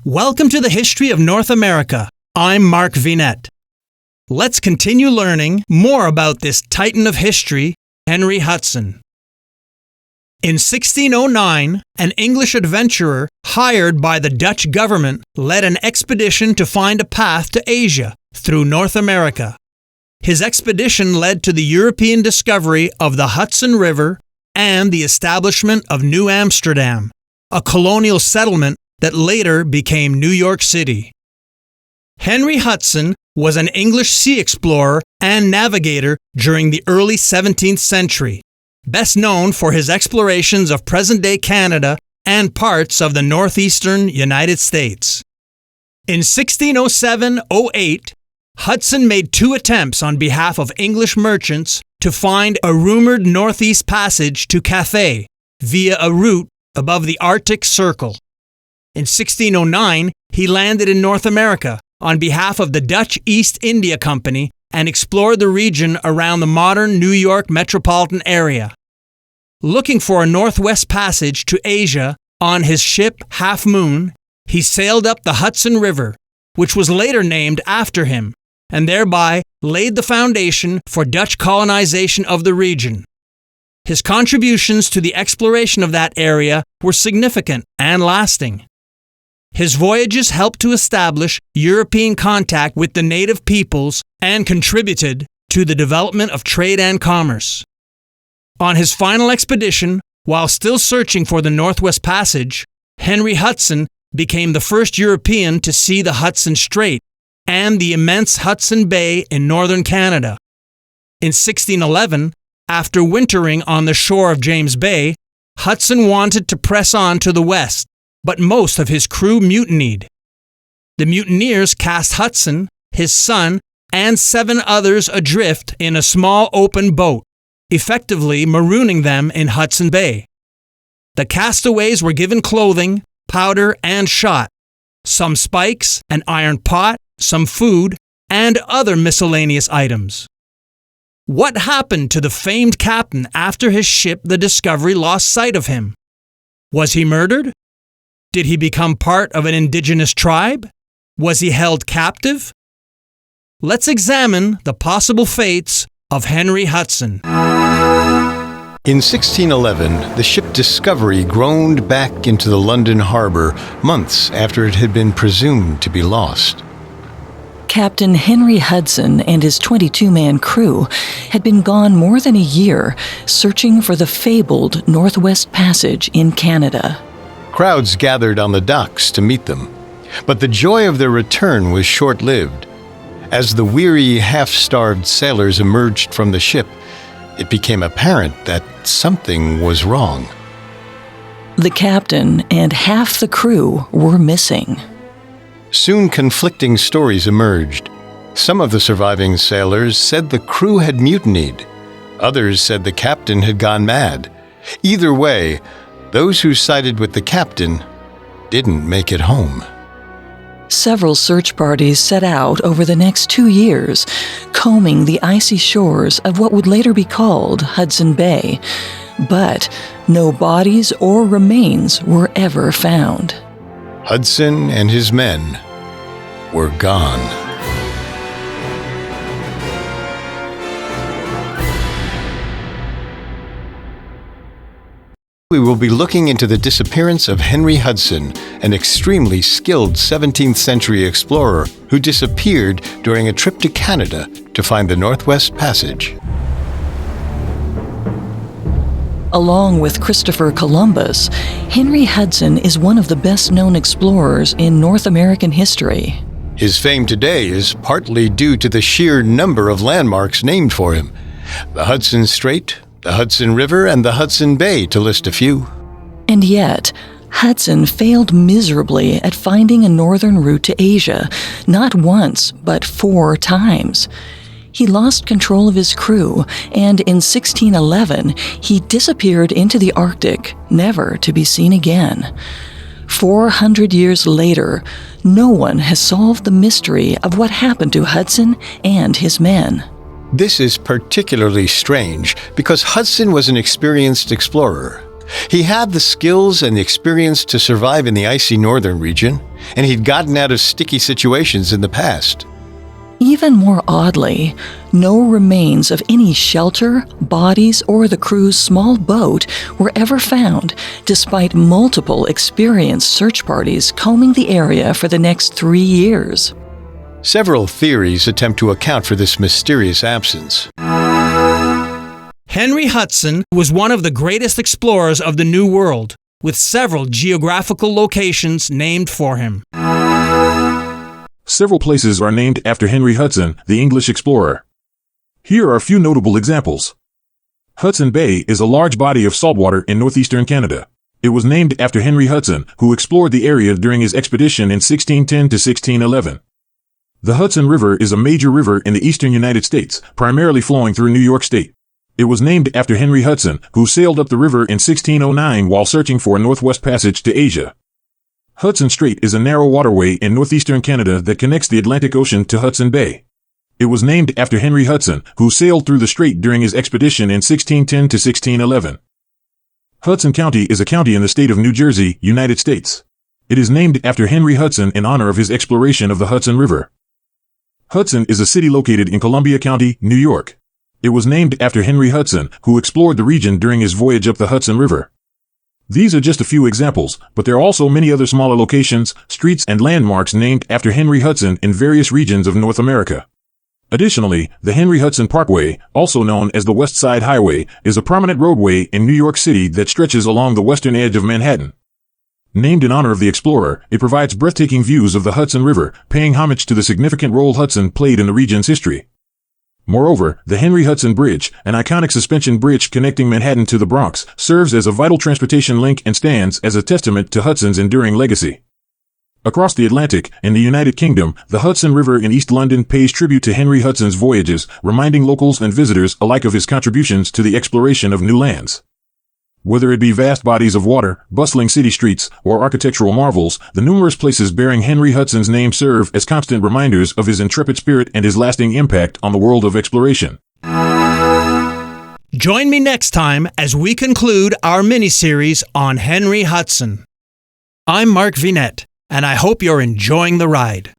Welcome to the History of North America. I'm Mark Vinette. Let's continue learning more about this titan of history, Henry Hudson. In 1609, an English adventurer hired by the Dutch government led an expedition to find a path to Asia through North America. His expedition led to the European discovery of the Hudson River and the establishment of New Amsterdam, a colonial settlement that later became New York City. Henry Hudson was an English sea explorer and navigator during the early 17th century, best known for his explorations of present-day Canada and parts of the northeastern United States. In 1607-08, Hudson made 2 attempts on behalf of English merchants to find a rumored northeast passage to Cathay via a route above the Arctic Circle. In 1609, he landed in North America on behalf of the Dutch East India Company and explored the region around the modern New York metropolitan area. Looking for a northwest passage to Asia on his ship Half Moon, he sailed up the Hudson River, which was later named after him, and thereby laid the foundation for Dutch colonization of the region. His contributions to the exploration of that area were significant and lasting. His voyages helped to establish European contact with the native peoples and contributed to the development of trade and commerce. On his final expedition, while still searching for the Northwest Passage, Henry Hudson became the first European to see the Hudson Strait and the immense Hudson Bay in northern Canada. In 1611, after wintering on the shore of James Bay, Hudson wanted to press on to the west, but most of his crew mutinied. The mutineers cast Hudson, his son, and 7 others adrift in a small open boat, effectively marooning them in Hudson Bay. The castaways were given clothing, powder, and shot, some spikes, an iron pot, some food, and other miscellaneous items. What happened to the famed captain after his ship, the Discovery, lost sight of him? Was he murdered? Did he become part of an indigenous tribe? Was he held captive? Let's examine the possible fates of Henry Hudson. In 1611, the ship Discovery groaned back into the London harbor months after it had been presumed to be lost. Captain Henry Hudson and his 22-man crew had been gone more than a year, searching for the fabled Northwest Passage in Canada. Crowds gathered on the docks to meet them, but the joy of their return was short-lived. As the weary, half-starved sailors emerged from the ship, it became apparent that something was wrong. The captain and half the crew were missing. Soon conflicting stories emerged. Some of the surviving sailors said the crew had mutinied. Others said the captain had gone mad. Either way, those who sided with the captain didn't make it home. Several search parties set out over the next 2 years, combing the icy shores of what would later be called Hudson Bay. But no bodies or remains were ever found. Hudson and his men were gone. We will be looking into the disappearance of Henry Hudson, an extremely skilled 17th century explorer who disappeared during a trip to Canada to find the Northwest Passage. Along with Christopher Columbus, Henry Hudson is one of the best-known explorers in North American history. His fame today is partly due to the sheer number of landmarks named for him: the Hudson Strait, the Hudson River, and the Hudson Bay, to list a few. And yet, Hudson failed miserably at finding a northern route to Asia, not once, but 4 times. He lost control of his crew, and in 1611, he disappeared into the Arctic, never to be seen again. 400 years later, no one has solved the mystery of what happened to Hudson and his men. This is particularly strange because Hudson was an experienced explorer. He had the skills and the experience to survive in the icy northern region, and he'd gotten out of sticky situations in the past. Even more oddly, no remains of any shelter, bodies, or the crew's small boat were ever found, despite multiple experienced search parties combing the area for the next 3 years. Several theories attempt to account for this mysterious absence. Henry Hudson was one of the greatest explorers of the New World, with several geographical locations named for him. Several places are named after Henry Hudson, the English explorer. Here are a few notable examples. Hudson Bay is a large body of saltwater in northeastern Canada. It was named after Henry Hudson, who explored the area during his expedition in 1610 to 1611. The Hudson River is a major river in the eastern United States, primarily flowing through New York State. It was named after Henry Hudson, who sailed up the river in 1609 while searching for a northwest passage to Asia. Hudson Strait is a narrow waterway in northeastern Canada that connects the Atlantic Ocean to Hudson Bay. It was named after Henry Hudson, who sailed through the strait during his expedition in 1610 to 1611. Hudson County is a county in the state of New Jersey, United States. It is named after Henry Hudson in honor of his exploration of the Hudson River. Hudson is a city located in Columbia County, New York. It was named after Henry Hudson, who explored the region during his voyage up the Hudson River. These are just a few examples, but there are also many other smaller locations, streets, and landmarks named after Henry Hudson in various regions of North America. Additionally, the Henry Hudson Parkway, also known as the West Side Highway, is a prominent roadway in New York City that stretches along the western edge of Manhattan. Named in honor of the explorer, it provides breathtaking views of the Hudson River, paying homage to the significant role Hudson played in the region's history. Moreover, the Henry Hudson Bridge, an iconic suspension bridge connecting Manhattan to the Bronx, serves as a vital transportation link and stands as a testament to Hudson's enduring legacy. Across the Atlantic, in the United Kingdom, the Hudson River in East London pays tribute to Henry Hudson's voyages, reminding locals and visitors alike of his contributions to the exploration of new lands. Whether it be vast bodies of water, bustling city streets, or architectural marvels, the numerous places bearing Henry Hudson's name serve as constant reminders of his intrepid spirit and his lasting impact on the world of exploration. Join me next time as we conclude our mini-series on Henry Hudson. I'm Mark Vinette, and I hope you're enjoying the ride.